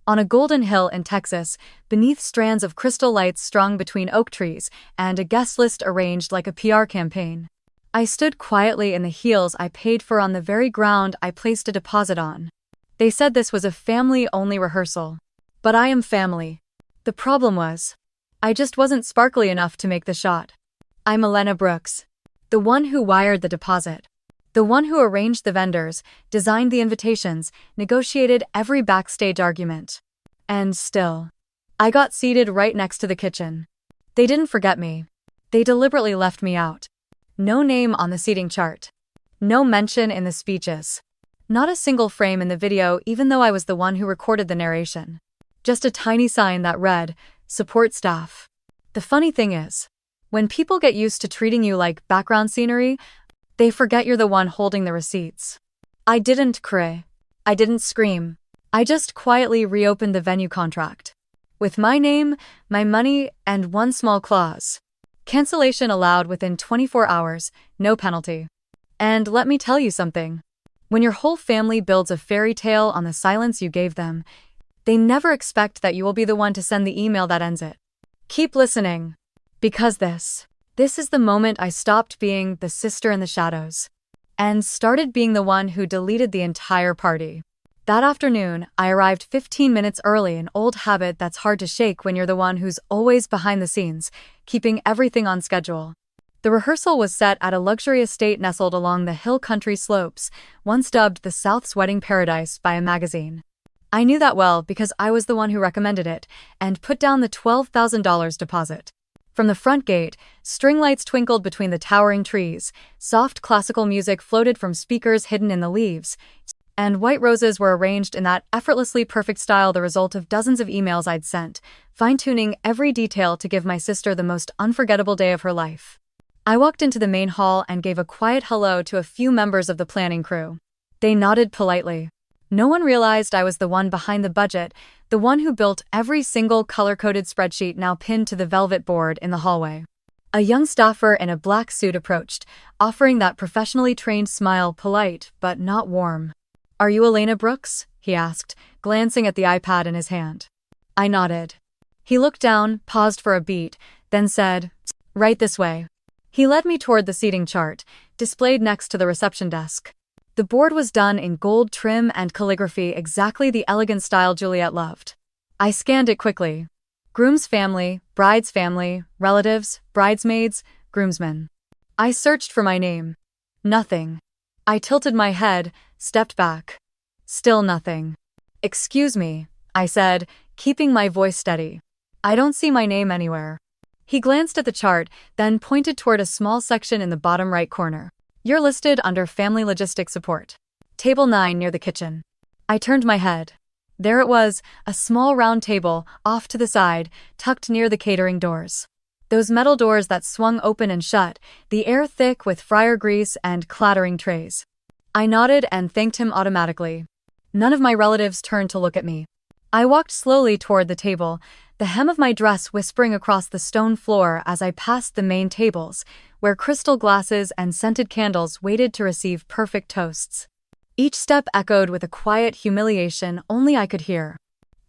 On a golden hill in Texas, beneath strands of crystal lights strung between oak trees, and a guest list arranged like a PR campaign. I stood quietly in the heels I paid for on the very ground I placed a deposit on. They said this was a family-only rehearsal. But I am family. The problem was, I just wasn't sparkly enough to make the shot. I'm Elena Brooks, the one who wired the deposit. The one who arranged the vendors, designed the invitations, negotiated every backstage argument. And still, I got seated right next to the kitchen. They didn't forget me. They deliberately left me out. No name on the seating chart. No mention in the speeches. Not a single frame in the video, even though I was the one who recorded the narration. Just a tiny sign that read, "Support staff." The funny thing is, when people get used to treating you like background scenery, they forget you're the one holding the receipts. I didn't cry. I didn't scream. I just quietly reopened the venue contract. With my name, my money, and one small clause. Cancellation allowed within 24 hours, no penalty. And let me tell you something. When your whole family builds a fairy tale on the silence you gave them, they never expect that you will be the one to send the email that ends it. Keep listening. Because this is the moment I stopped being the sister in the shadows and started being the one who deleted the entire party. That afternoon, I arrived 15 minutes early, an old habit that's hard to shake when you're the one who's always behind the scenes, keeping everything on schedule. The rehearsal was set at a luxury estate nestled along the hill country slopes, once dubbed the South's wedding paradise by a magazine. I knew that well because I was the one who recommended it and put down the $12,000 deposit. From the front gate, string lights twinkled between the towering trees, soft classical music floated from speakers hidden in the leaves, and white roses were arranged in that effortlessly perfect style, the result of dozens of emails I'd sent, fine-tuning every detail to give my sister the most unforgettable day of her life. I walked into the main hall and gave a quiet hello to a few members of the planning crew. They nodded politely. No one realized I was the one behind the budget, the one who built every single color-coded spreadsheet now pinned to the velvet board in the hallway. A young staffer in a black suit approached, offering that professionally trained smile, polite but not warm. "Are you Elena Brooks?" he asked, glancing at the iPad in his hand. I nodded. He looked down, paused for a beat, then said, "Right this way." He led me toward the seating chart, displayed next to the reception desk. The board was done in gold trim and calligraphy, exactly the elegant style Juliet loved. I scanned it quickly. Groom's family, bride's family, relatives, bridesmaids, groomsmen. I searched for my name. Nothing. I tilted my head, stepped back. Still nothing. "Excuse me," I said, keeping my voice steady. "I don't see my name anywhere." He glanced at the chart, then pointed toward a small section in the bottom right corner. "You're listed under Family Logistics Support. Table 9 near the kitchen." I turned my head. There it was, a small round table, off to the side, tucked near the catering doors. Those metal doors that swung open and shut, the air thick with fryer grease and clattering trays. I nodded and thanked him automatically. None of my relatives turned to look at me. I walked slowly toward the table, the hem of my dress whispering across the stone floor as I passed the main tables, where crystal glasses and scented candles waited to receive perfect toasts. Each step echoed with a quiet humiliation only I could hear.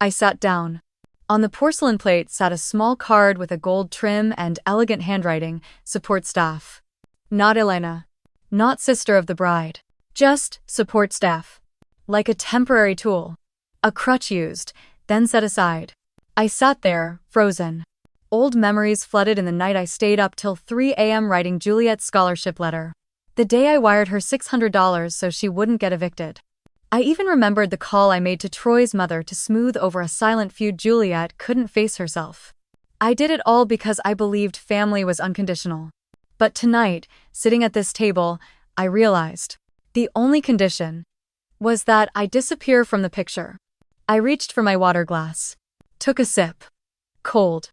I sat down. On the porcelain plate sat a small card with a gold trim and elegant handwriting, "Support staff." Not Elena. Not sister of the bride. Just support staff. Like a temporary tool. A crutch used, then set aside. I sat there, frozen. Old memories flooded in the night I stayed up till 3 a.m. writing Juliet's scholarship letter. The day I wired her $600 so she wouldn't get evicted. I even remembered the call I made to Troy's mother to smooth over a silent feud Juliet couldn't face herself. I did it all because I believed family was unconditional. But tonight, sitting at this table, I realized the only condition was that I disappear from the picture. I reached for my water glass. Took a sip. Cold.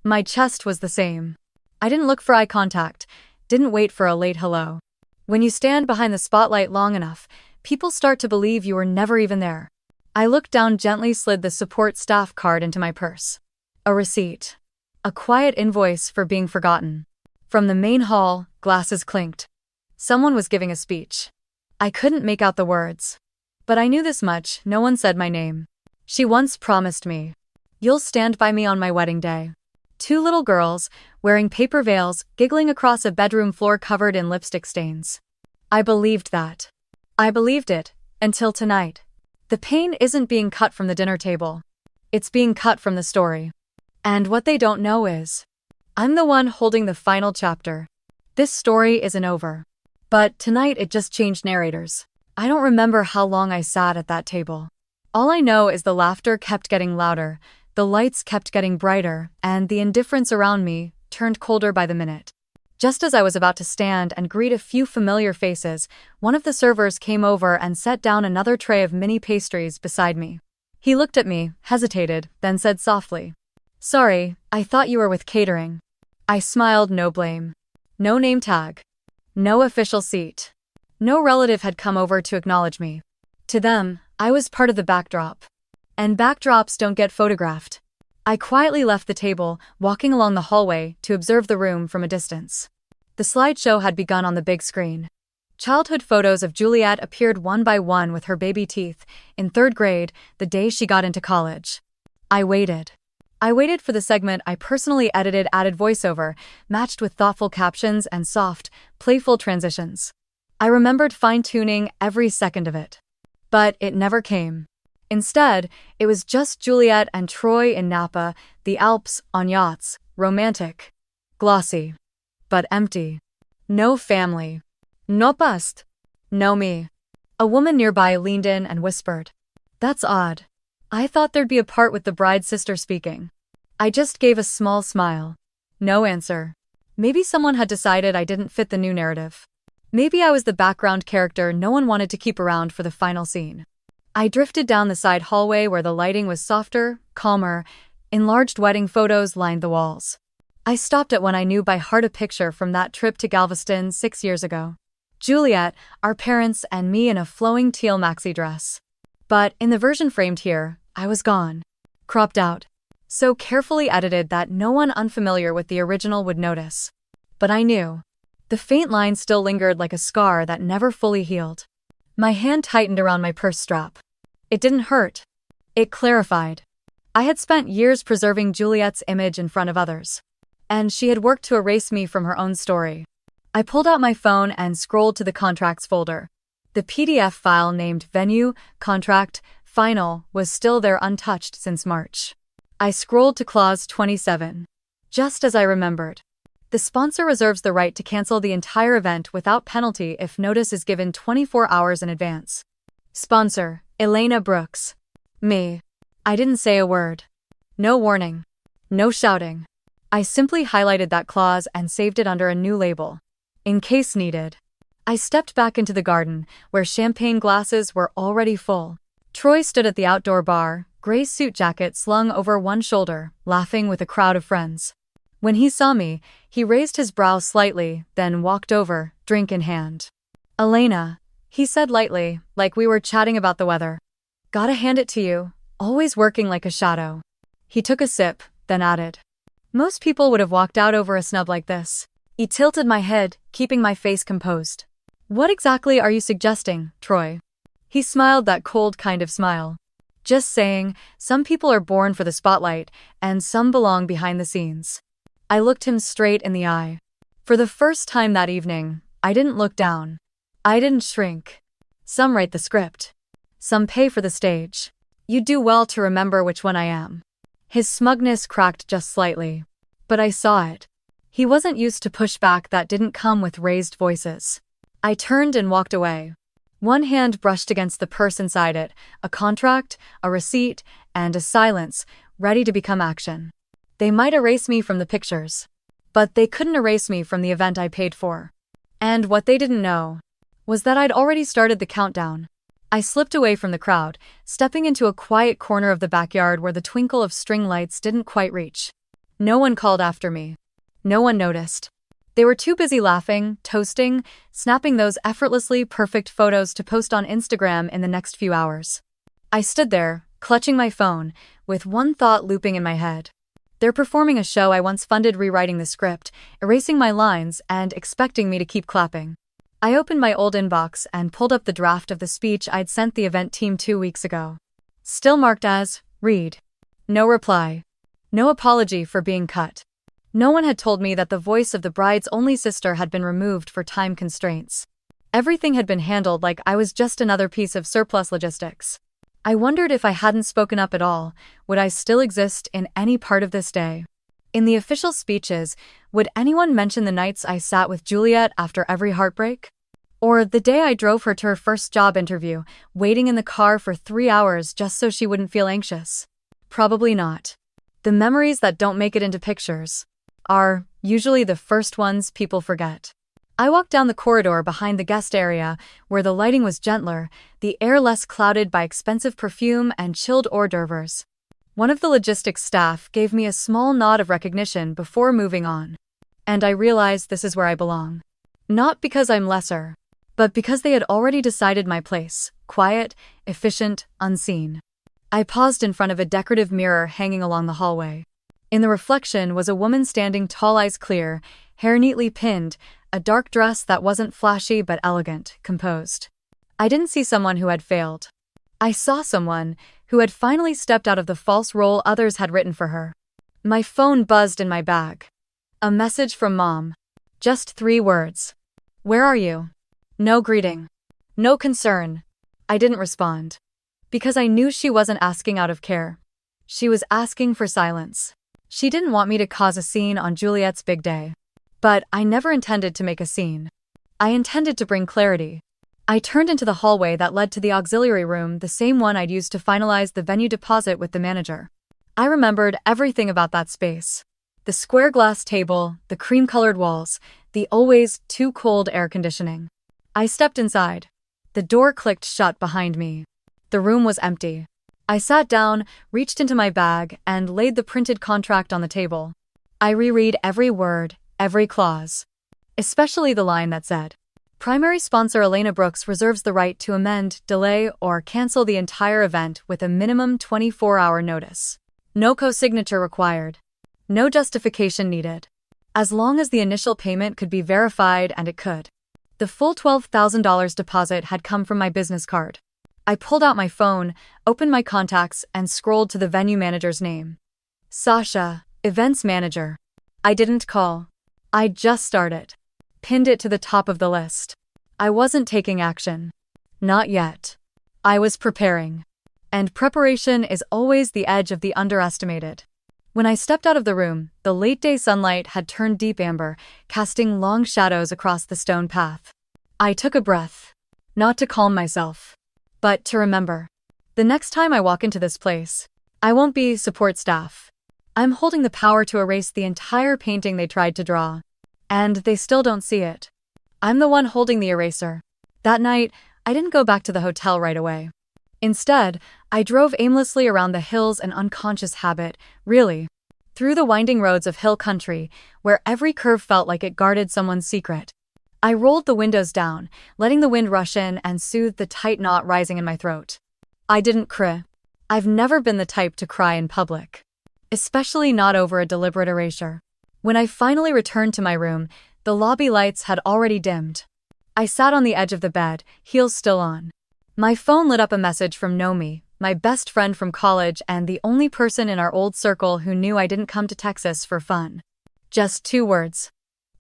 My chest was the same. I didn't look for eye contact, didn't wait for a late hello. When you stand behind the spotlight long enough, people start to believe you were never even there. I looked down, gently slid the support staff card into my purse. A receipt. A quiet invoice for being forgotten. From the main hall, glasses clinked. Someone was giving a speech. I couldn't make out the words. But I knew this much, no one said my name. She once promised me, "You'll stand by me on my wedding day." Two little girls, wearing paper veils, giggling across a bedroom floor covered in lipstick stains. I believed that. I believed it, until tonight. The pain isn't being cut from the dinner table. It's being cut from the story. And what they don't know is, I'm the one holding the final chapter. This story isn't over. But tonight it just changed narrators. I don't remember how long I sat at that table. All I know is the laughter kept getting louder, the lights kept getting brighter, and the indifference around me turned colder by the minute. Just as I was about to stand and greet a few familiar faces, one of the servers came over and set down another tray of mini pastries beside me. He looked at me, hesitated, then said softly, "Sorry, I thought you were with catering." I smiled, no blame. No name tag. No official seat. No relative had come over to acknowledge me. To them, I was part of the backdrop. And backdrops don't get photographed. I quietly left the table, walking along the hallway to observe the room from a distance. The slideshow had begun on the big screen. Childhood photos of Juliet appeared one by one with her baby teeth, in 3rd grade, the day she got into college. I waited. I waited for the segment I personally edited, added voiceover, matched with thoughtful captions and soft, playful transitions. I remembered fine-tuning every second of it. But it never came. Instead, it was just Juliet and Troy in Napa, the Alps, on yachts, romantic, glossy, but empty. No family. No past. No me. A woman nearby leaned in and whispered, "That's odd. I thought there'd be a part with the bride's sister speaking." I just gave a small smile. No answer. Maybe someone had decided I didn't fit the new narrative. Maybe I was the background character no one wanted to keep around for the final scene. I drifted down the side hallway where the lighting was softer, calmer, enlarged wedding photos lined the walls. I stopped at one I knew by heart, a picture from that trip to Galveston 6 years ago. Juliet, our parents, and me in a flowing teal maxi dress. But in the version framed here, I was gone. Cropped out. So carefully edited that no one unfamiliar with the original would notice. But I knew. The faint line still lingered like a scar that never fully healed. My hand tightened around my purse strap. It didn't hurt. It clarified. I had spent years preserving Juliet's image in front of others. And she had worked to erase me from her own story. I pulled out my phone and scrolled to the contracts folder. The PDF file named Venue, Contract, Final was still there, untouched since March. I scrolled to clause 27. Just as I remembered. The sponsor reserves the right to cancel the entire event without penalty if notice is given 24 hours in advance. Sponsor, Elena Brooks. Me. I didn't say a word. No warning. No shouting. I simply highlighted that clause and saved it under a new label. In case needed. I stepped back into the garden, where champagne glasses were already full. Troy stood at the outdoor bar, gray suit jacket slung over one shoulder, laughing with a crowd of friends. When he saw me, he raised his brow slightly, then walked over, drink in hand. "Elena," he said lightly, like we were chatting about the weather. "Gotta hand it to you, always working like a shadow." He took a sip, then added, "Most people would have walked out over a snub like this." He tilted my head, keeping my face composed. "What exactly are you suggesting, Troy?" He smiled, that cold kind of smile. "Just saying, some people are born for the spotlight, and some belong behind the scenes." I looked him straight in the eye. For the first time that evening, I didn't look down. I didn't shrink. Some write the script. Some pay for the stage. You'd do well to remember which one I am. His smugness cracked just slightly. But I saw it. He wasn't used to pushback that didn't come with raised voices. I turned and walked away. One hand brushed against the purse inside it, a contract, a receipt, and a silence, ready to become action. They might erase me from the pictures, but they couldn't erase me from the event I paid for. And what they didn't know was that I'd already started the countdown. I slipped away from the crowd, stepping into a quiet corner of the backyard where the twinkle of string lights didn't quite reach. No one called after me. No one noticed. They were too busy laughing, toasting, snapping those effortlessly perfect photos to post on Instagram in the next few hours. I stood there, clutching my phone, with one thought looping in my head. They're performing a show I once funded, rewriting the script, erasing my lines, and expecting me to keep clapping. I opened my old inbox and pulled up the draft of the speech I'd sent the event team 2 weeks ago. Still marked as Read. No reply. No apology for being cut. No one had told me that the voice of the bride's only sister had been removed for time constraints. Everything had been handled like I was just another piece of surplus logistics. I wondered if I hadn't spoken up at all, would I still exist in any part of this day? In the official speeches, would anyone mention the nights I sat with Juliet after every heartbreak? Or the day I drove her to her first job interview, waiting in the car for 3 hours just so she wouldn't feel anxious? Probably not. The memories that don't make it into pictures are usually the first ones people forget. I walked down the corridor behind the guest area, where the lighting was gentler, the air less clouded by expensive perfume and chilled hors d'oeuvres. One of the logistics staff gave me a small nod of recognition before moving on. And I realized this is where I belong. Not because I'm lesser, but because they had already decided my place: quiet, efficient, unseen. I paused in front of a decorative mirror hanging along the hallway. In the reflection was a woman standing tall, eyes clear, hair neatly pinned, a dark dress that wasn't flashy but elegant, composed. I didn't see someone who had failed. I saw someone who had finally stepped out of the false role others had written for her. My phone buzzed in my bag. A message from Mom. Just 3 words. Where are you? No greeting. No concern. I didn't respond. Because I knew she wasn't asking out of care. She was asking for silence. She didn't want me to cause a scene on Juliet's big day. But I never intended to make a scene. I intended to bring clarity. I turned into the hallway that led to the auxiliary room, the same one I'd used to finalize the venue deposit with the manager. I remembered everything about that space. The square glass table, the cream-colored walls, the always too cold air conditioning. I stepped inside. The door clicked shut behind me. The room was empty. I sat down, reached into my bag, and laid the printed contract on the table. I reread every word, every clause. Especially the line that said, "Primary sponsor Elena Brooks reserves the right to amend, delay, or cancel the entire event with a minimum 24-hour notice. No co-signature required. No justification needed. As long as the initial payment could be verified, and it could." The full $12,000 deposit had come from my business card. I pulled out my phone, opened my contacts, and scrolled to the venue manager's name. Sasha, events manager. I didn't call. I just started. Pinned it to the top of the list. I wasn't taking action. Not yet. I was preparing. And preparation is always the edge of the underestimated. When I stepped out of the room, the late-day sunlight had turned deep amber, casting long shadows across the stone path. I took a breath. Not to calm myself, but to remember. The next time I walk into this place, I won't be support staff. I'm holding the power to erase the entire painting they tried to draw. And they still don't see it. I'm the one holding the eraser. That night, I didn't go back to the hotel right away. Instead, I drove aimlessly around the hills, an unconscious habit, really. Through the winding roads of hill country, where every curve felt like it guarded someone's secret. I rolled the windows down, letting the wind rush in and soothe the tight knot rising in my throat. I didn't cry. I've never been the type to cry in public. Especially not over a deliberate erasure. When I finally returned to my room, the lobby lights had already dimmed. I sat on the edge of the bed, heels still on. My phone lit up a message from Nomi, my best friend from college and the only person in our old circle who knew I didn't come to Texas for fun. Just 2 words.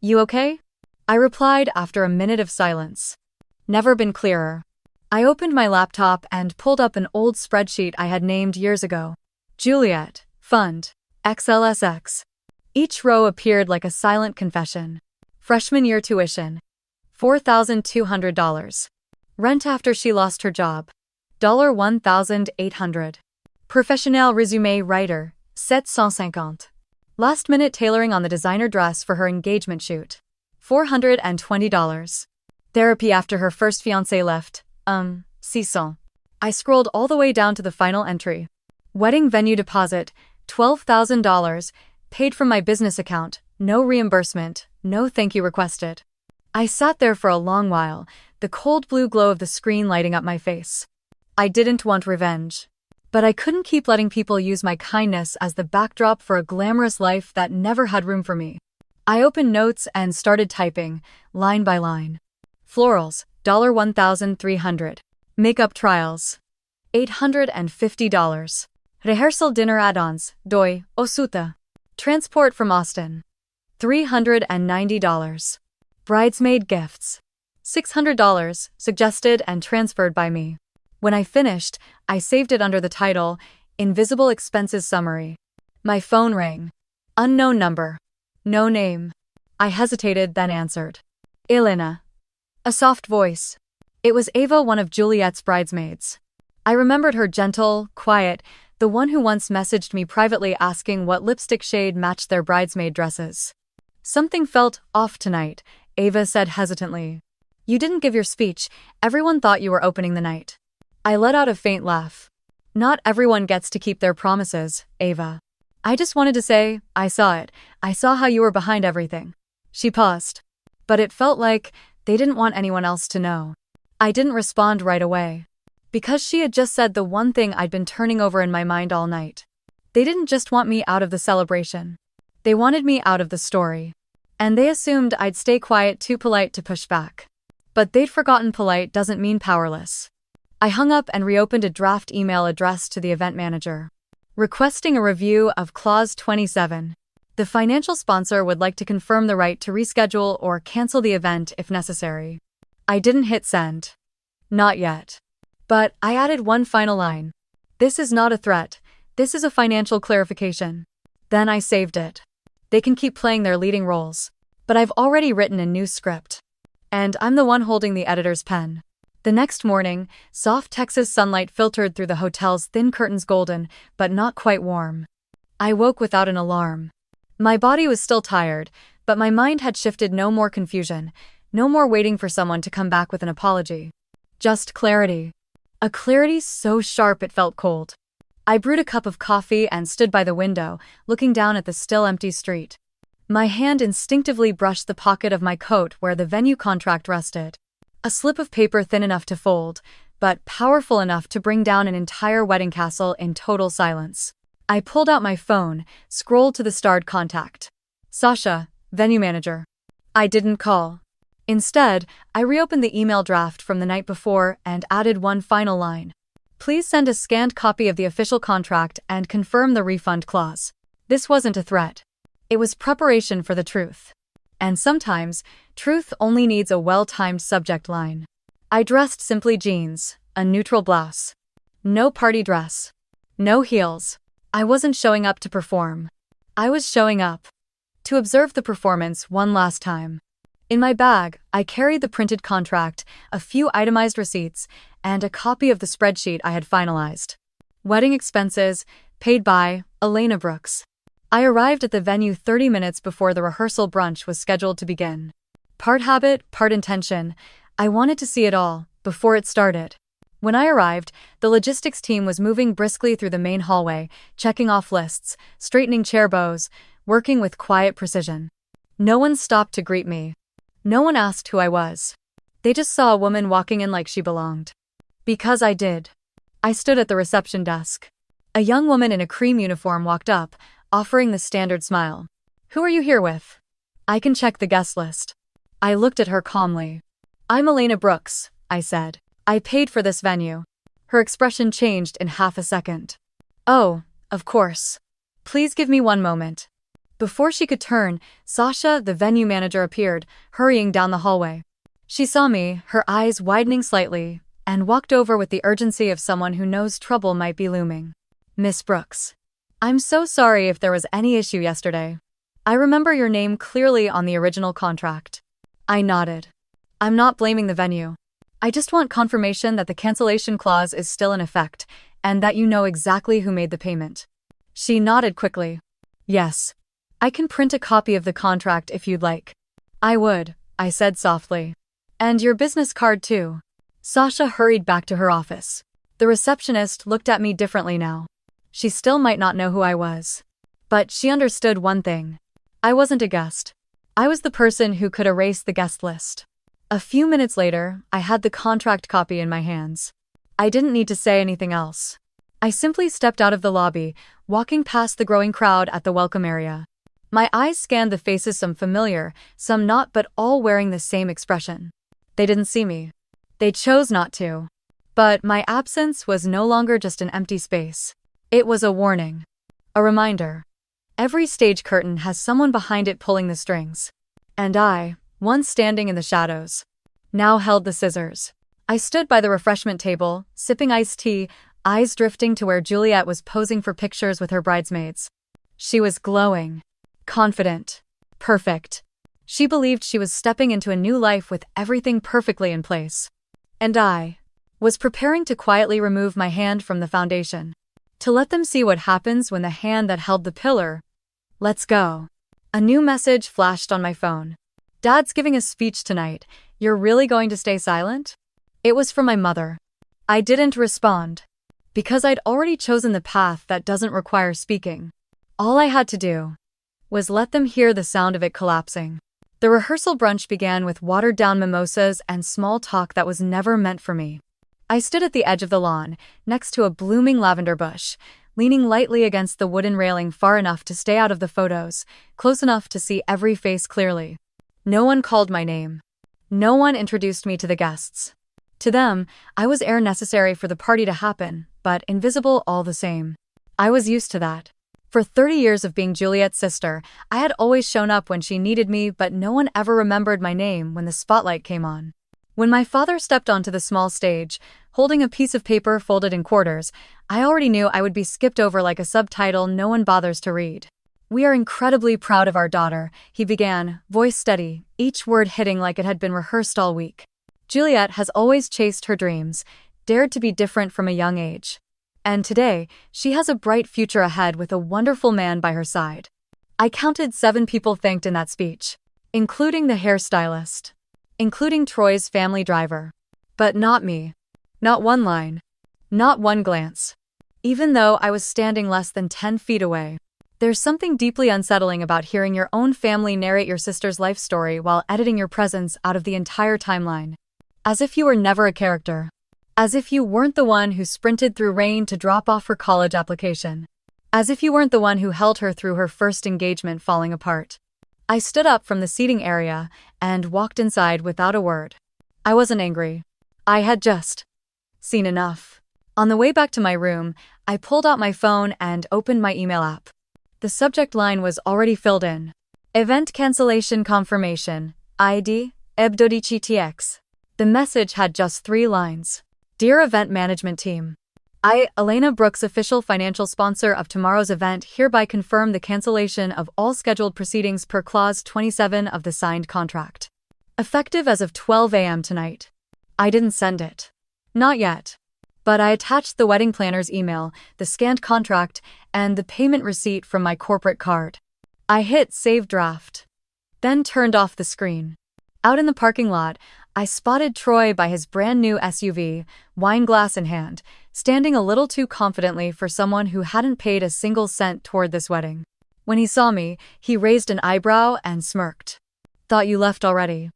You okay? I replied after a minute of silence. Never been clearer. I opened my laptop and pulled up an old spreadsheet I had named years ago. Juliet, Fund, XLSX. Each row appeared like a silent confession. Freshman year tuition. $4,200. Rent after she lost her job. $1,800. Professionnel résumé writer. $750. Last minute tailoring on the designer dress for her engagement shoot. $420. Therapy after her first fiancé left. 600. I scrolled all the way down to the final entry. Wedding venue deposit. $12,000. Paid from my business account. No reimbursement. No thank you requested. I sat there for a long while, the cold blue glow of the screen lighting up my face. I didn't want revenge. But I couldn't keep letting people use my kindness as the backdrop for a glamorous life that never had room for me. I opened notes and started typing, line by line. Florals, $1,300. Makeup trials. $850. Rehearsal dinner add-ons, doi, osuta. Transport from Austin. $390. Bridesmaid gifts. $600, suggested and transferred by me. When I finished, I saved it under the title, Invisible Expenses Summary. My phone rang. Unknown number. No name. I hesitated, then answered. Elena. A soft voice. It was Ava, one of Juliet's bridesmaids. I remembered her, gentle, quiet, the one who once messaged me privately asking what lipstick shade matched their bridesmaid dresses. Something felt off tonight, Ava said hesitantly. You didn't give your speech, everyone thought you were opening the night. I let out a faint laugh. Not everyone gets to keep their promises, Ava. I just wanted to say, I saw it. I saw how you were behind everything. She paused. But it felt like they didn't want anyone else to know. I didn't respond right away. Because she had just said the one thing I'd been turning over in my mind all night. They didn't just want me out of the celebration. They wanted me out of the story. And they assumed I'd stay quiet, too polite to push back. But they'd forgotten polite doesn't mean powerless. I hung up and reopened a draft email addressed to the event manager. Requesting a review of Clause 27. The financial sponsor would like to confirm the right to reschedule or cancel the event if necessary. I didn't hit send. Not yet. But I added one final line. This is not a threat. This is a financial clarification. Then I saved it. They can keep playing their leading roles. But I've already written a new script. And I'm the one holding the editor's pen. The next morning, soft Texas sunlight filtered through the hotel's thin curtains, golden, but not quite warm. I woke without an alarm. My body was still tired, but my mind had shifted. No more confusion. No more waiting for someone to come back with an apology. Just clarity. A clarity so sharp it felt cold. I brewed a cup of coffee and stood by the window, looking down at the still empty street. My hand instinctively brushed the pocket of my coat where the venue contract rested. A slip of paper thin enough to fold, but powerful enough to bring down an entire wedding castle in total silence. I pulled out my phone, scrolled to the starred contact. Sasha, venue manager. I didn't call. Instead, I reopened the email draft from the night before and added one final line. Please send a scanned copy of the official contract and confirm the refund clause. This wasn't a threat. It was preparation for the truth. And sometimes, truth only needs a well-timed subject line. I dressed simply: jeans, a neutral blouse. No party dress. No heels. I wasn't showing up to perform. I was showing up to observe the performance one last time. In my bag, I carried the printed contract, a few itemized receipts, and a copy of the spreadsheet I had finalized. Wedding expenses, paid by Elena Brooks. I arrived at the venue 30 minutes before the rehearsal brunch was scheduled to begin. Part habit, part intention, I wanted to see it all, before it started. When I arrived, the logistics team was moving briskly through the main hallway, checking off lists, straightening chair bows, working with quiet precision. No one stopped to greet me. No one asked who I was. They just saw a woman walking in like she belonged. Because I did. I stood at the reception desk. A young woman in a cream uniform walked up, offering the standard smile. Who are you here with? I can check the guest list. I looked at her calmly. I'm Elena Brooks, I said. I paid for this venue. Her expression changed in half a second. Oh, of course. Please give me one moment. Before she could turn, Sasha, the venue manager, appeared, hurrying down the hallway. She saw me, her eyes widening slightly, and walked over with the urgency of someone who knows trouble might be looming. Miss Brooks. I'm so sorry if there was any issue yesterday. I remember your name clearly on the original contract. I nodded. I'm not blaming the venue. I just want confirmation that the cancellation clause is still in effect, and that you know exactly who made the payment. She nodded quickly. Yes. I can print a copy of the contract if you'd like. I would, I said softly. And your business card too. Sasha hurried back to her office. The receptionist looked at me differently now. She still might not know who I was. But she understood one thing. I wasn't a guest. I was the person who could erase the guest list. A few minutes later, I had the contract copy in my hands. I didn't need to say anything else. I simply stepped out of the lobby, walking past the growing crowd at the welcome area. My eyes scanned the faces, some familiar, some not, but all wearing the same expression. They didn't see me. They chose not to. But my absence was no longer just an empty space. It was a warning. A reminder. Every stage curtain has someone behind it pulling the strings. And I, once standing in the shadows, now held the scissors. I stood by the refreshment table, sipping iced tea, eyes drifting to where Juliet was posing for pictures with her bridesmaids. She was glowing, confident, perfect. She believed she was stepping into a new life with everything perfectly in place. And I was preparing to quietly remove my hand from the foundation. To let them see what happens when the hand that held the pillar lets go. A new message flashed on my phone. Dad's giving a speech tonight. You're really going to stay silent? It was from my mother. I didn't respond, because I'd already chosen the path that doesn't require speaking. All I had to do was let them hear the sound of it collapsing. The rehearsal brunch began with watered-down mimosas and small talk that was never meant for me. I stood at the edge of the lawn, next to a blooming lavender bush, leaning lightly against the wooden railing far enough to stay out of the photos, close enough to see every face clearly. No one called my name. No one introduced me to the guests. To them, I was air necessary for the party to happen, but invisible all the same. I was used to that. For 30 years of being Juliet's sister, I had always shown up when she needed me, but no one ever remembered my name when the spotlight came on. When my father stepped onto the small stage, holding a piece of paper folded in quarters, I already knew I would be skipped over like a subtitle no one bothers to read. "We are incredibly proud of our daughter," he began, voice steady, each word hitting like it had been rehearsed all week. "Juliet has always chased her dreams, dared to be different from a young age. And today, she has a bright future ahead with a wonderful man by her side." I counted 7 people thanked in that speech, including the hairstylist, including Troy's family driver. But not me. Not one line. Not one glance. Even though I was standing less than 10 feet away. There's something deeply unsettling about hearing your own family narrate your sister's life story while editing your presence out of the entire timeline. As if you were never a character. As if you weren't the one who sprinted through rain to drop off her college application. As if you weren't the one who held her through her first engagement falling apart. I stood up from the seating area and walked inside without a word. I wasn't angry. I had just seen enough. On the way back to my room, I pulled out my phone and opened my email app. The subject line was already filled in. Event cancellation confirmation, ID, EBDODICHTX. The message had just 3 lines. Dear Event Management Team. I, Elena Brooks, official financial sponsor of tomorrow's event, hereby confirm the cancellation of all scheduled proceedings per Clause 27 of the signed contract. Effective as of 12 a.m. tonight. I didn't send it. Not yet. But I attached the wedding planner's email, the scanned contract, and the payment receipt from my corporate card. I hit Save Draft. Then turned off the screen. Out in the parking lot, I spotted Troy by his brand new SUV, wine glass in hand, standing a little too confidently for someone who hadn't paid a single cent toward this wedding. When he saw me, he raised an eyebrow and smirked. "Thought you left already."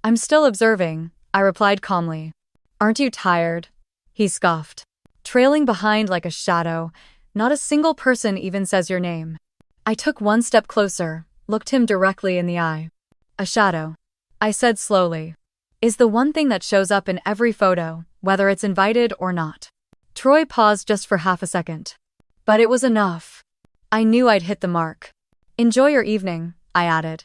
"I'm still observing," I replied calmly. "Aren't you tired?" He scoffed. "Trailing behind like a shadow. Not a single person even says your name." I took one step closer, looked him directly in the eye. "A shadow," I said slowly, "is the one thing that shows up in every photo, whether it's invited or not." Troy paused just for half a second. But it was enough. I knew I'd hit the mark. "Enjoy your evening," I added.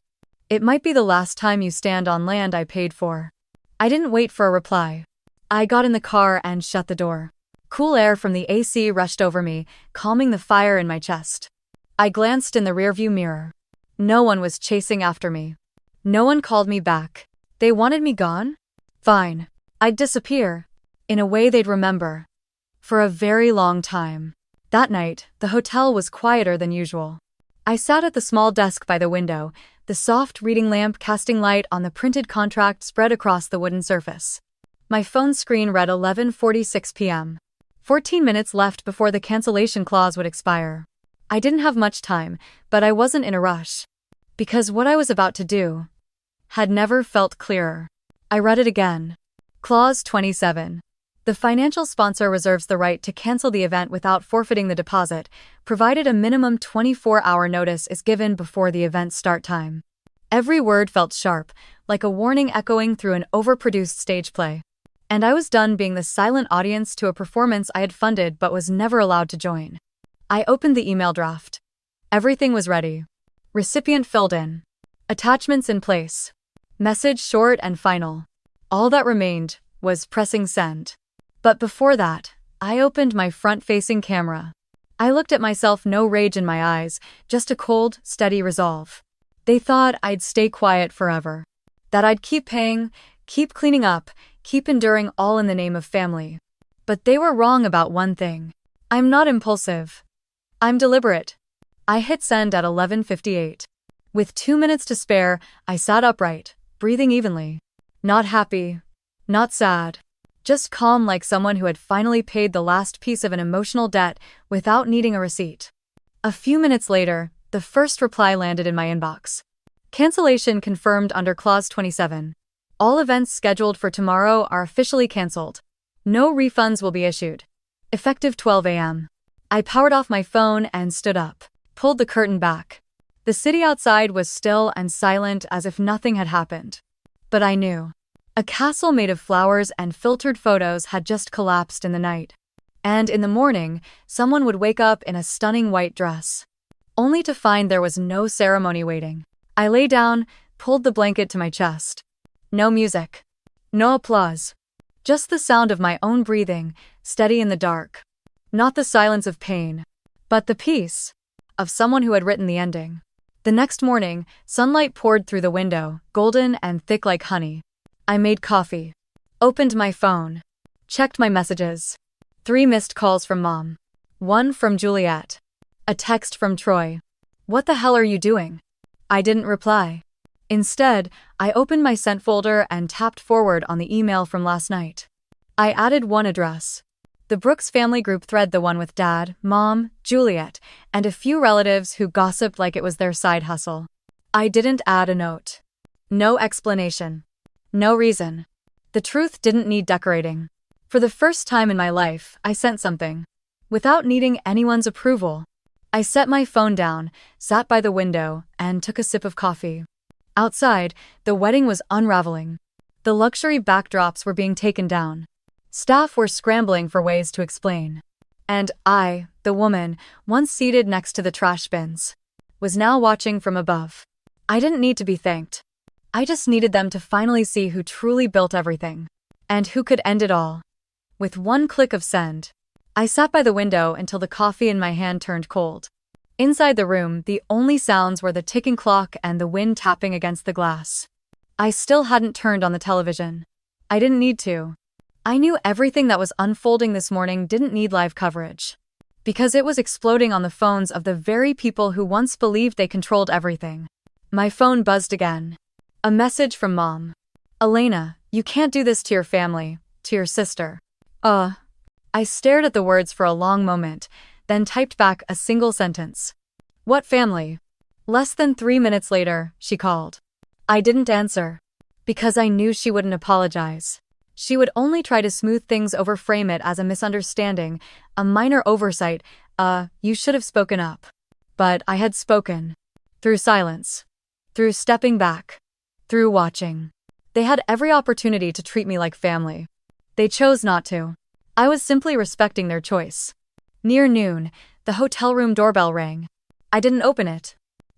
"It might be the last time you stand on land I paid for." I didn't wait for a reply. I got in the car and shut the door. Cool air from the AC rushed over me, calming the fire in my chest. I glanced in the rearview mirror. No one was chasing after me. No one called me back. They wanted me gone? Fine. I'd disappear. In a way they'd remember. For a very long time. That night, the hotel was quieter than usual. I sat at the small desk by the window, the soft reading lamp casting light on the printed contract spread across the wooden surface. My phone screen read 11:46 p.m. 14 minutes left before the cancellation clause would expire. I didn't have much time, but I wasn't in a rush. Because what I was about to do had never felt clearer. I read it again. Clause 27. The financial sponsor reserves the right to cancel the event without forfeiting the deposit, provided a minimum 24-hour notice is given before the event's start time. Every word felt sharp, like a warning echoing through an overproduced stage play. And I was done being the silent audience to a performance I had funded but was never allowed to join. I opened the email draft. Everything was ready. Recipient filled in. Attachments in place. Message short and final. All that remained was pressing send. But before that, I opened my front-facing camera. I looked at myself, no rage in my eyes, just a cold, steady resolve. They thought I'd stay quiet forever. That I'd keep paying, keep cleaning up, keep enduring, all in the name of family. But they were wrong about one thing. I'm not impulsive. I'm deliberate. I hit send at 11:58. With 2 minutes to spare, I sat upright, breathing evenly. Not happy. Not sad. Just calm, like someone who had finally paid the last piece of an emotional debt without needing a receipt. A few minutes later, the first reply landed in my inbox. Cancellation confirmed under Clause 27. All events scheduled for tomorrow are officially cancelled. No refunds will be issued. Effective 12 a.m. I powered off my phone and stood up, pulled the curtain back. The city outside was still and silent, as if nothing had happened. But I knew. A castle made of flowers and filtered photos had just collapsed in the night. And in the morning, someone would wake up in a stunning white dress. Only to find there was no ceremony waiting. I lay down, pulled the blanket to my chest. No music. No applause. Just the sound of my own breathing, steady in the dark. Not the silence of pain, but the peace of someone who had written the ending. The next morning, sunlight poured through the window, golden and thick like honey. I made coffee, opened my phone, checked my messages. 3 missed calls from Mom. 1 from Juliet. A text from Troy. "What the hell are you doing?" I didn't reply. Instead, I opened my sent folder and tapped forward on the email from last night. I added one address. The Brooks family group thread, the one with Dad, Mom, Juliet, and a few relatives who gossiped like it was their side hustle. I didn't add a note. No explanation. No reason. The truth didn't need decorating. For the first time in my life, I sent something. Without needing anyone's approval. I set my phone down, sat by the window, and took a sip of coffee. Outside, the wedding was unraveling. The luxury backdrops were being taken down. Staff were scrambling for ways to explain. And I, the woman, once seated next to the trash bins, was now watching from above. I didn't need to be thanked. I just needed them to finally see who truly built everything. And who could end it all. With one click of send. I sat by the window until the coffee in my hand turned cold. Inside the room, the only sounds were the ticking clock and the wind tapping against the glass. I still hadn't turned on the television. I didn't need to. I knew everything that was unfolding this morning didn't need live coverage. Because it was exploding on the phones of the very people who once believed they controlled everything. My phone buzzed again. A message from Mom. "Elena, you can't do this to your family, to your sister." I stared at the words for a long moment, then typed back a single sentence. "What family?" Less than 3 minutes later, she called. I didn't answer. Because I knew she wouldn't apologize. She would only try to smooth things over, frame it as a misunderstanding, a minor oversight, "You should have spoken up." But I had spoken. Through silence. Through stepping back. Through watching. They had every opportunity to treat me like family. They chose not to. I was simply respecting their choice. Near noon, the hotel room doorbell rang. I didn't open it.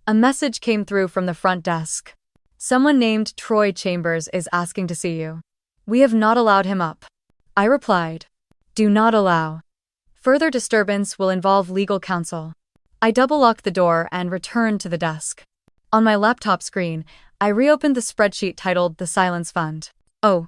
A message came through from the front desk. "Someone named Troy Chambers is asking to see you. We have not allowed him up." I replied, "Do not allow. Further disturbance will involve legal counsel." I double-locked the door and returned to the desk. On my laptop screen, I reopened the spreadsheet titled The Silence Fund. Oh.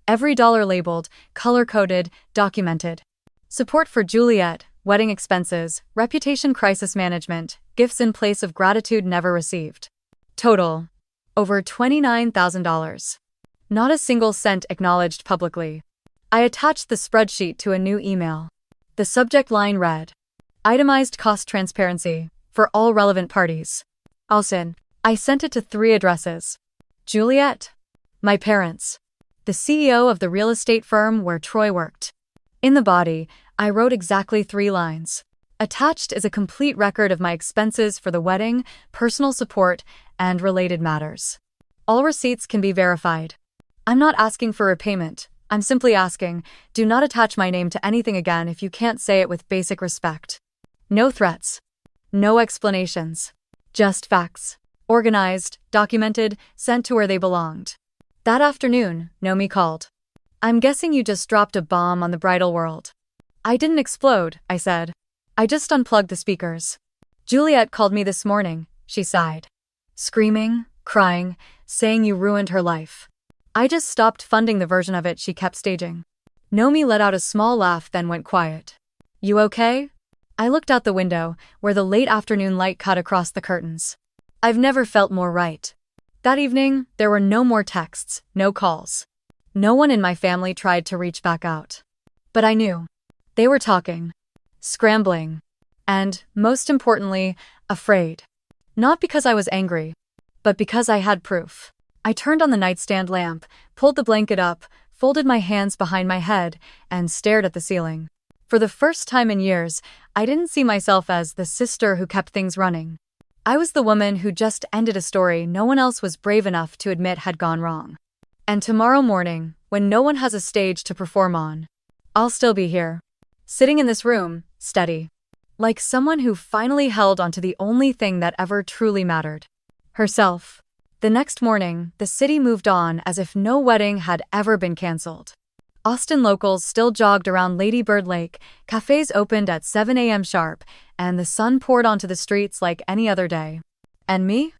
Every dollar labeled, color-coded, documented. Support for Juliet, wedding expenses, reputation crisis management, gifts in place of gratitude never received. Total. Over $29,000. Not a single cent acknowledged publicly. I attached the spreadsheet to a new email. The subject line read, "Itemized cost transparency, for all relevant parties." Also, I sent it to 3 addresses. Juliet. My parents. The CEO of the real estate firm where Troy worked. In the body, I wrote exactly 3 lines. Attached is a complete record of my expenses for the wedding, personal support, and related matters. All receipts can be verified. I'm not asking for repayment. I'm simply asking, do not attach my name to anything again if you can't say it with basic respect. No threats. No explanations. Just facts. Organized, documented, sent to where they belonged. That afternoon, Nomi called. "I'm guessing you just dropped a bomb on the bridal world." "I didn't explode," I said. "I just unplugged the speakers." "Juliet called me this morning," she sighed. "Screaming, crying, saying you ruined her life. I just stopped funding the version of it she kept staging." Nomi let out a small laugh, then went quiet. "You okay?" I looked out the window, where the late afternoon light cut across the curtains. I've never felt more right. That evening, there were no more texts, no calls. No one in my family tried to reach back out. But I knew. They were talking. Scrambling. And, most importantly, afraid. Not because I was angry, but because I had proof. I turned on the nightstand lamp, pulled the blanket up, folded my hands behind my head, and stared at the ceiling. For the first time in years, I didn't see myself as the sister who kept things running. I was the woman who just ended a story no one else was brave enough to admit had gone wrong. And tomorrow morning, when no one has a stage to perform on, I'll still be here, sitting in this room, steady. Like someone who finally held onto the only thing that ever truly mattered. Herself. The next morning, the city moved on as if no wedding had ever been canceled. Austin locals still jogged around Lady Bird Lake, cafes opened at 7 a.m. sharp, and the sun poured onto the streets like any other day. And me?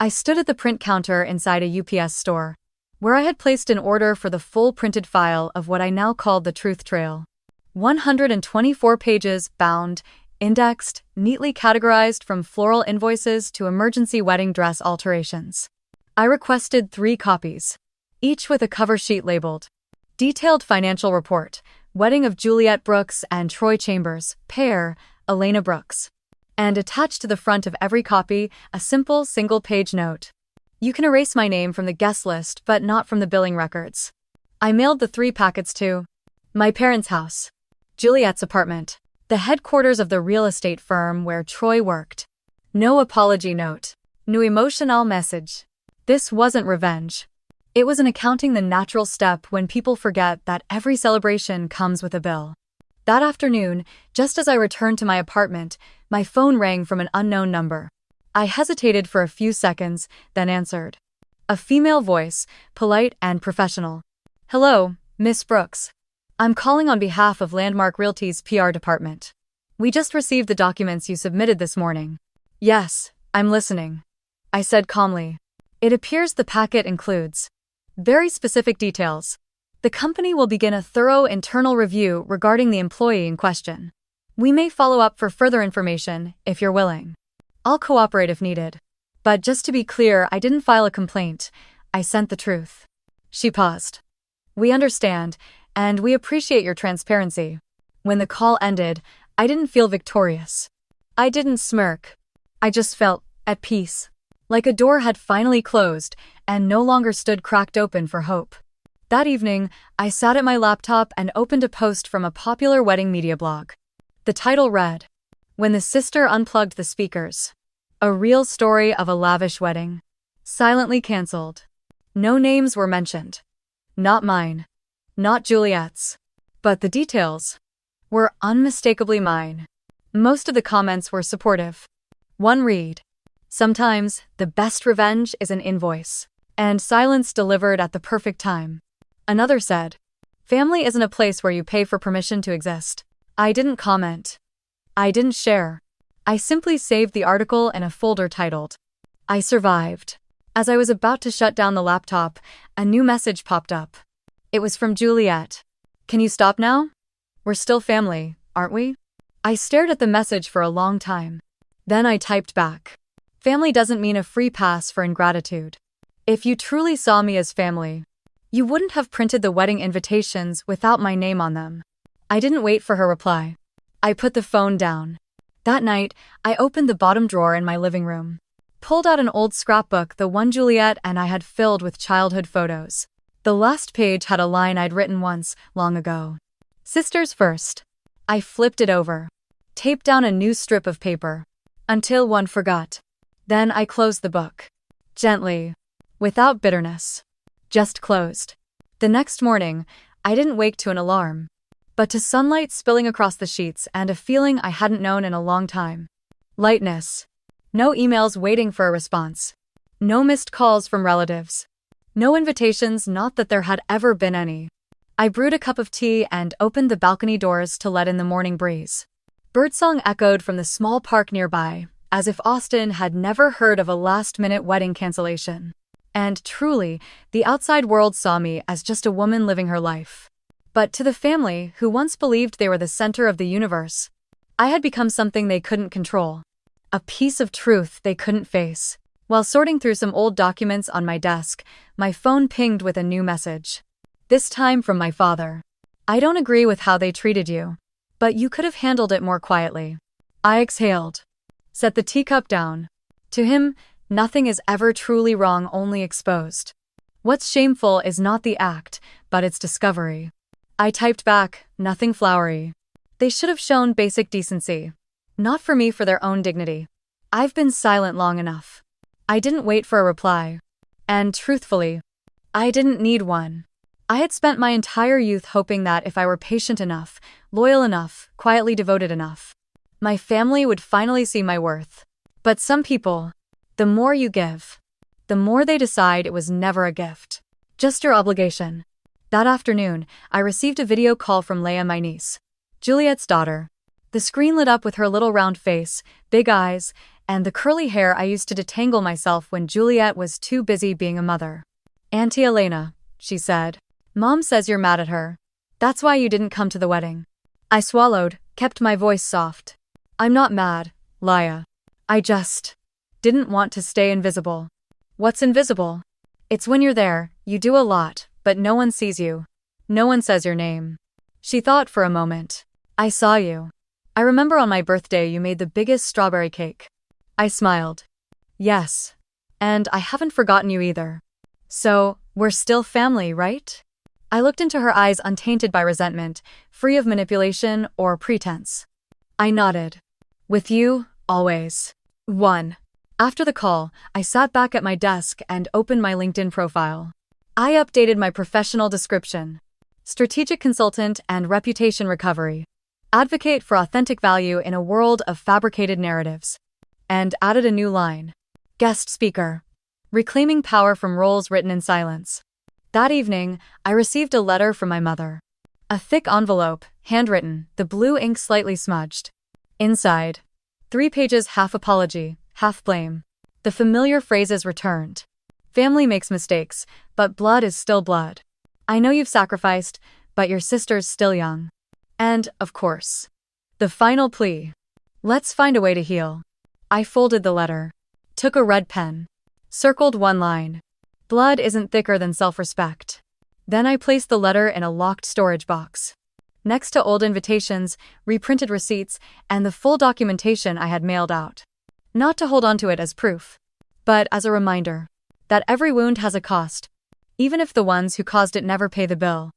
I stood at the print counter inside a UPS store, where I had placed an order for the full printed file of what I now called the Truth Trail. 124 pages, bound, indexed, neatly categorized from floral invoices to emergency wedding dress alterations. I requested 3 copies, each with a cover sheet labeled Detailed Financial Report, Wedding of Juliet Brooks and Troy Chambers, pair, Elena Brooks. And attached to the front of every copy, a simple single-page note. You can erase my name from the guest list but not from the billing records. I mailed the 3 packets to my parents' house, Juliet's apartment, the headquarters of the real estate firm where Troy worked. No apology note. No emotional message. This wasn't revenge. It was an accounting the natural step when people forget that every celebration comes with a bill. That afternoon, just as I returned to my apartment, my phone rang from an unknown number. I hesitated for a few seconds, then answered. A female voice, polite and professional. "Hello, Miss Brooks. I'm calling on behalf of Landmark Realty's PR department. We just received the documents you submitted this morning." "Yes, I'm listening," I said calmly. "It appears the packet includes very specific details. The company will begin a thorough internal review regarding the employee in question. We may follow up for further information if you're willing. I'll cooperate if needed. But just to be clear, I didn't file a complaint. I sent the truth." She paused. "We understand, and we appreciate your transparency." When the call ended, I didn't feel victorious. I didn't smirk. I just felt at peace. Like a door had finally closed and no longer stood cracked open for hope. That evening, I sat at my laptop and opened a post from a popular wedding media blog. The title read, "When the Sister Unplugged the Speakers. A Real Story of a Lavish Wedding. Silently Cancelled." No names were mentioned. Not mine. Not Juliet's. But the details were unmistakably mine. Most of the comments were supportive. One read, "Sometimes, the best revenge is an invoice, and silence delivered at the perfect time." Another said, "Family isn't a place where you pay for permission to exist." I didn't comment. I didn't share. I simply saved the article in a folder titled, "I Survived." As I was about to shut down the laptop, a new message popped up. It was from Juliet. "Can you stop now? We're still family, aren't we?" I stared at the message for a long time. Then I typed back, "Family doesn't mean a free pass for ingratitude. If you truly saw me as family, you wouldn't have printed the wedding invitations without my name on them." I didn't wait for her reply. I put the phone down. That night, I opened the bottom drawer in my living room, pulled out an old scrapbook, the one Juliet and I had filled with childhood photos. The last page had a line I'd written once, long ago. "Sisters first." I flipped it over, taped down a new strip of paper, until one forgot. Then I closed the book. Gently. Without bitterness. Just closed. The next morning, I didn't wake to an alarm. but to sunlight spilling across the sheets and a feeling I hadn't known in a long time. Lightness. No emails waiting for a response. No missed calls from relatives. No invitations, not that there had ever been any. I brewed a cup of tea and opened the balcony doors to let in the morning breeze. Birdsong echoed from the small park nearby, as if Austin had never heard of a last-minute wedding cancellation. And truly, the outside world saw me as just a woman living her life. But to the family, who once believed they were the center of the universe, I had become something they couldn't control. A piece of truth they couldn't face. While sorting through some old documents on my desk, my phone pinged with a new message. This time from my father. I don't agree with how they treated you, but you could have handled it more quietly. I exhaled. Set the teacup down. To him, nothing is ever truly wrong, only exposed. What's shameful is not the act, but its discovery. I typed back, nothing flowery. They should have shown basic decency. Not for me, for their own dignity. I've been silent long enough. I didn't wait for a reply. And truthfully, I didn't need one. I had spent my entire youth hoping that if I were patient enough, loyal enough, quietly devoted enough, my family would finally see my worth. But some people, the more you give, the more they decide it was never a gift. Just your obligation. That afternoon, I received a video call from Leia, my niece, Juliet's daughter. The screen lit up with her little round face, big eyes, and the curly hair I used to detangle myself when Juliet was too busy being a mother. "Auntie Elena," she said. "Mom says you're mad at her. That's why you didn't come to the wedding." I swallowed, kept my voice soft. "I'm not mad, Leia. I just didn't want to stay invisible." "What's invisible?" "It's when you're there, you do a lot, but no one sees you. No one says your name." She thought for a moment. "I saw you. I remember on my birthday you made the biggest strawberry cake." I smiled. "Yes. And I haven't forgotten you either. So, we're still family, right?" I looked into her eyes, untainted by resentment, free of manipulation or pretense. I nodded. "With you, always." 1. After the call, I sat back at my desk and opened my LinkedIn profile. I updated my professional description: strategic consultant and reputation recovery. Advocate for authentic value in a world of fabricated narratives. And added a new line: guest speaker. Reclaiming power from roles written in silence. That evening, I received a letter from my mother. A thick envelope, handwritten, the blue ink slightly smudged. Inside, 3 pages, half apology, half blame. The familiar phrases returned. "Family makes mistakes, but blood is still blood. I know you've sacrificed, but your sister's still young." And, of course, the final plea: "Let's find a way to heal." I folded the letter, took a red pen, circled one line: "Blood isn't thicker than self-respect." Then I placed the letter in a locked storage box, next to old invitations, reprinted receipts, and the full documentation I had mailed out. Not to hold onto it as proof, but as a reminder that every wound has a cost, even if the ones who caused it never pay the bill.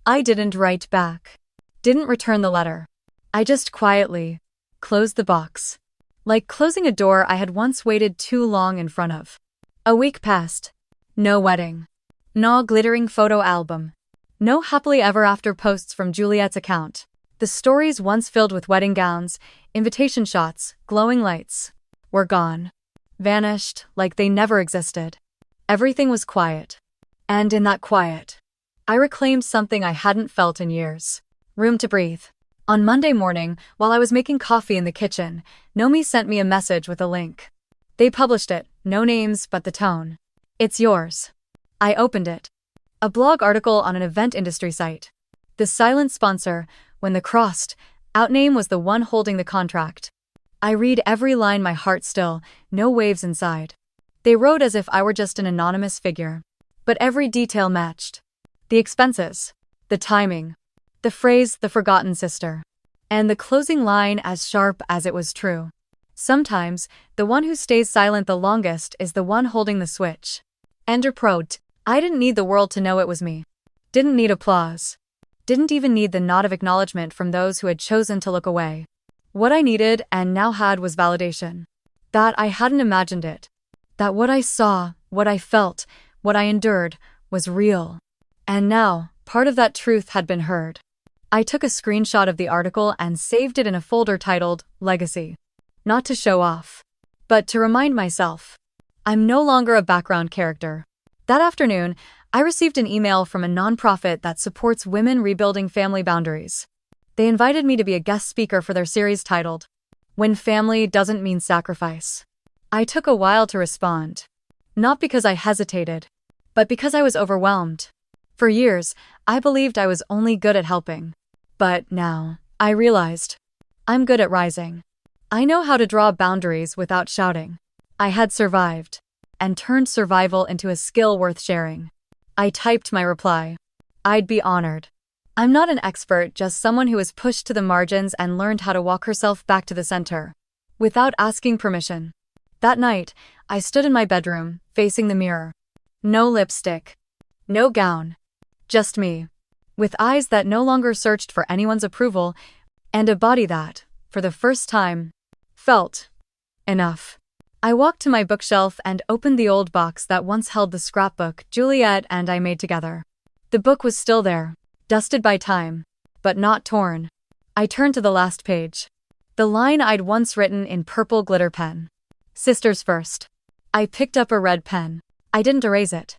I didn't write back, didn't return the letter. I just quietly closed the box, like closing a door I had once waited too long in front of. A week passed. No wedding. No glittering photo album. No happily ever after posts from Juliet's account. The stories once filled with wedding gowns, invitation shots, glowing lights, were gone. Vanished like they never existed. Everything was quiet. And in that quiet, I reclaimed something I hadn't felt in years: room to breathe. On Monday morning, while I was making coffee in the kitchen, Nomi sent me a message with a link. They published it, no names but the tone. "It's yours." I opened it. A blog article on an event industry site. The silent sponsor, when the crossed out name was the one holding the contract. I read every line, my heart still, no waves inside. They wrote as if I were just an anonymous figure. But every detail matched. The expenses, the timing, the phrase, "the forgotten sister," and the closing line as sharp as it was true. Sometimes, the one who stays silent the longest is the one holding the switch. Ender Prot. I didn't need the world to know it was me. Didn't need applause. Didn't even need the nod of acknowledgement from those who had chosen to look away. What I needed and now had was validation. That I hadn't imagined it. That what I saw, what I felt, what I endured, was real. And now, part of that truth had been heard. I took a screenshot of the article and saved it in a folder titled Legacy. Not to show off, but to remind myself, I'm no longer a background character. That afternoon, I received an email from a nonprofit that supports women rebuilding family boundaries. They invited me to be a guest speaker for their series titled, When Family Doesn't Mean Sacrifice. I took a while to respond. Not because I hesitated, but because I was overwhelmed. For years, I believed I was only good at helping. But now, I realized, I'm good at rising. I know how to draw boundaries without shouting. I had survived, and turned survival into a skill worth sharing. I typed my reply. I'd be honored. I'm not an expert, just someone who was pushed to the margins and learned how to walk herself back to the center, without asking permission. That night, I stood in my bedroom, facing the mirror. No lipstick. No gown. Just me. With eyes that no longer searched for anyone's approval, and a body that, for the first time, felt enough. I walked to my bookshelf and opened the old box that once held the scrapbook Juliet and I made together. The book was still there, dusted by time, but not torn. I turned to the last page. The line I'd once written in purple glitter pen. Sisters first. I picked up a red pen. I didn't erase it.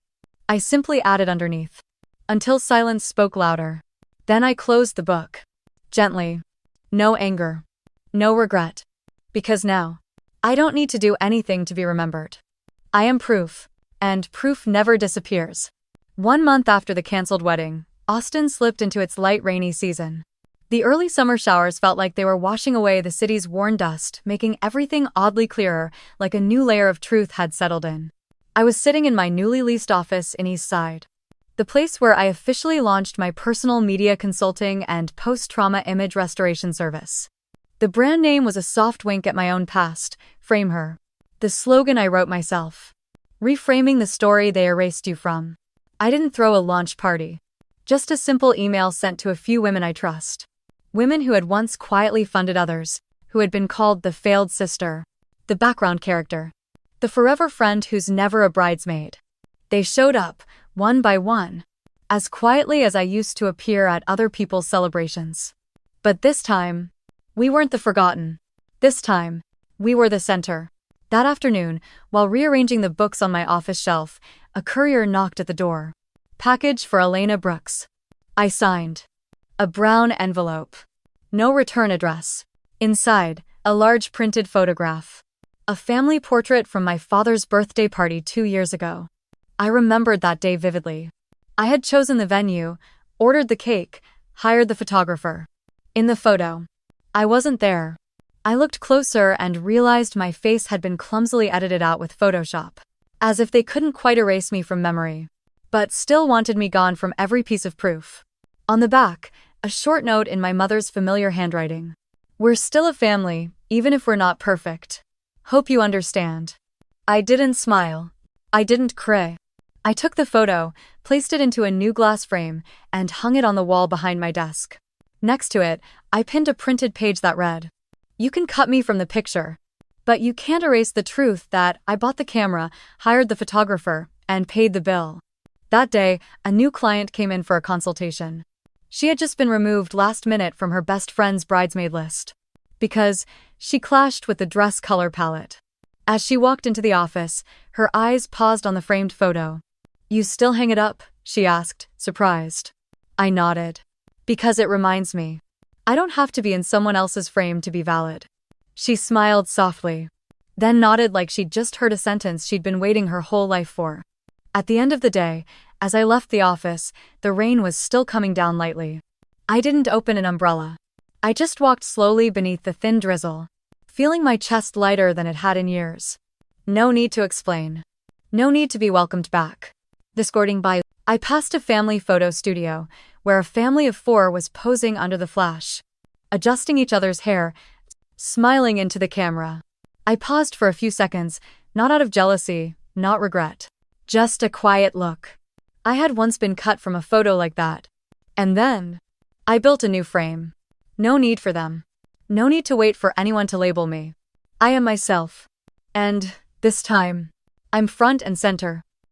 I simply added underneath. Until silence spoke louder. Then I closed the book. Gently. No anger. No regret. Because now, I don't need to do anything to be remembered. I am proof. And proof never disappears. 1 month after the cancelled wedding, Austin slipped into its light rainy season. The early summer showers felt like they were washing away the city's worn dust, making everything oddly clearer, like a new layer of truth had settled in. I was sitting in my newly leased office in East Side. The place where I officially launched my personal media consulting and post-trauma image restoration service. The brand name was a soft wink at my own past, Frame Her. The slogan I wrote myself. Reframing the story they erased you from. I didn't throw a launch party. Just a simple email sent to a few women I trust. Women who had once quietly funded others, who had been called the failed sister, the background character, the forever friend who's never a bridesmaid. They showed up, one by one, as quietly as I used to appear at other people's celebrations. But this time, we weren't the forgotten. This time, we were the center. That afternoon, while rearranging the books on my office shelf, a courier knocked at the door. Package for Elena Brooks. I signed. A brown envelope. No return address. Inside, a large printed photograph. A family portrait from my father's birthday party 2 years ago. I remembered that day vividly. I had chosen the venue, ordered the cake, hired the photographer. In the photo, I wasn't there. I looked closer and realized my face had been clumsily edited out with Photoshop. As if they couldn't quite erase me from memory, but still wanted me gone from every piece of proof. On the back, a short note in my mother's familiar handwriting. We're still a family, even if we're not perfect. Hope you understand. I didn't smile. I didn't cry. I took the photo, placed it into a new glass frame, and hung it on the wall behind my desk. Next to it, I pinned a printed page that read, "You can cut me from the picture, but you can't erase the truth that I bought the camera, hired the photographer, and paid the bill." That day, a new client came in for a consultation. She had just been removed last minute from her best friend's bridesmaid list. Because she clashed with the dress color palette. As she walked into the office, her eyes paused on the framed photo. "You still hang it up?" she asked, surprised. I nodded. Because it reminds me. I don't have to be in someone else's frame to be valid. She smiled softly, then nodded like she'd just heard a sentence she'd been waiting her whole life for. At the end of the day, as I left the office, the rain was still coming down lightly. I didn't open an umbrella. I just walked slowly beneath the thin drizzle, feeling my chest lighter than it had in years. No need to explain. No need to be welcomed back. Escorting by, I passed a family photo studio, where a family of 4 was posing under the flash, adjusting each other's hair, smiling into the camera. I paused for a few seconds, not out of jealousy, not regret. Just a quiet look. I had once been cut from a photo like that. And then, I built a new frame. No need for them. No need to wait for anyone to label me. I am myself. And, this time, I'm front and center.